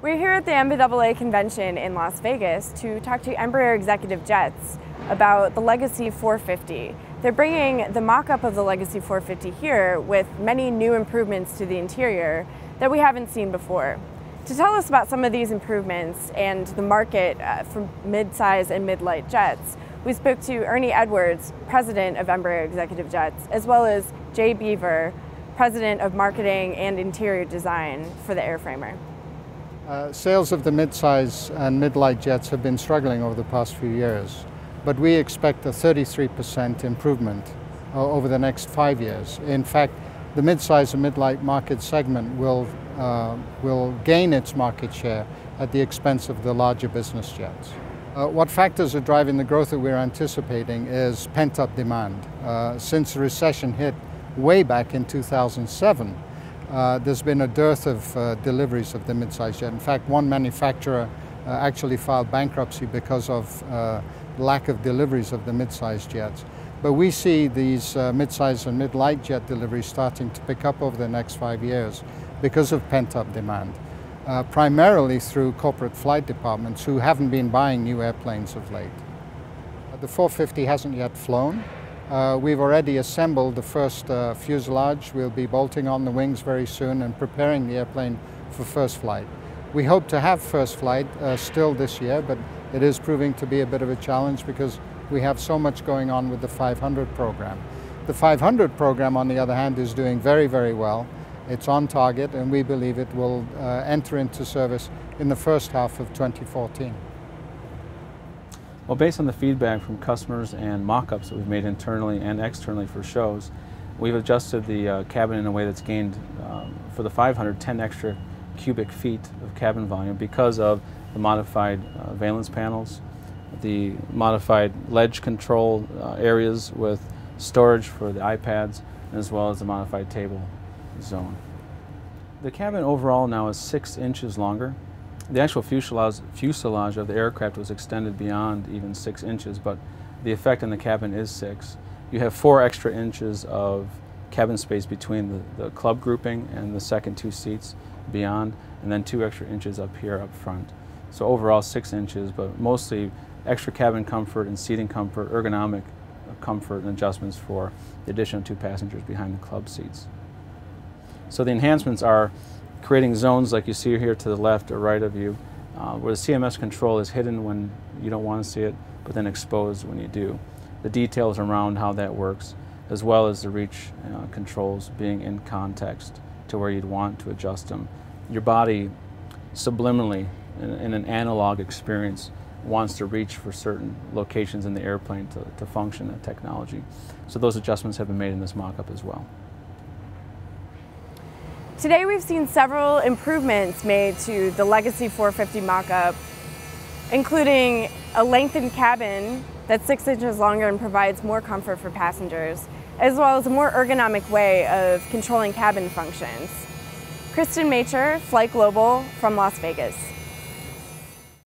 We're here at the NBAA convention in Las Vegas to talk to Embraer Executive Jets about the Legacy 450. They're bringing the mock-up of the Legacy 450 here with many new improvements to the interior that we haven't seen before. To tell us about some of these improvements and the market for mid-size and mid-light jets, we spoke to Ernie Edwards, president of Embraer Executive Jets, as well as Jay Beaver, president of marketing and interior design for the airframer. Sales of the mid-size and mid-light jets have been struggling over the past few years, but we expect a 33% improvement over the next 5 years. In fact, the mid-size and mid-light market segment will gain its market share at the expense of the larger business jets. What factors are driving the growth that we're anticipating is pent-up demand. Since the recession hit way back in 2007, there's been a dearth of deliveries of the mid-size jet. In fact, one manufacturer actually filed bankruptcy because of lack of deliveries of the mid-size jets. But we see these mid-size and mid-light jet deliveries starting to pick up over the next 5 years because of pent-up demand, primarily through corporate flight departments who haven't been buying new airplanes of late. The 450 hasn't yet flown. We've already assembled the first fuselage. We'll be bolting on the wings very soon and preparing the airplane for first flight. We hope to have first flight still this year, but it is proving to be a bit of a challenge because we have so much going on with the 500 program. The 500 program, on the other hand, is doing very, very well. It's on target, and we believe it will enter into service in the first half of 2014. Well, based on the feedback from customers and mock-ups that we've made internally and externally for shows, we've adjusted the cabin in a way that's gained, for the 500, 10 extra cubic feet of cabin volume because of the modified valence panels, the modified ledge control areas with storage for the iPads, as well as the modified table zone. The cabin overall now is 6 inches longer. The actual fuselage of the aircraft was extended beyond even 6 inches, but the effect in the cabin is 6. You have 4 extra inches of cabin space between the club grouping and the second 2 seats beyond, and then 2 extra inches up here up front. So overall 6 inches, but mostly extra cabin comfort and seating comfort, ergonomic comfort and adjustments for the additional 2 passengers behind the club seats. So the enhancements are creating zones like you see here to the left or right of you, where the CMS control is hidden when you don't want to see it, but then exposed when you do. The details around how that works, as well as the reach controls being in context to where you'd want to adjust them. Your body subliminally, in an analog experience, wants to reach for certain locations in the airplane to function that technology. So those adjustments have been made in this mock-up as well. Today we've seen several improvements made to the Legacy 450 mock-up, including a lengthened cabin that's 6 inches longer and provides more comfort for passengers, as well as a more ergonomic way of controlling cabin functions. Kristen Macher, Flightglobal from Las Vegas.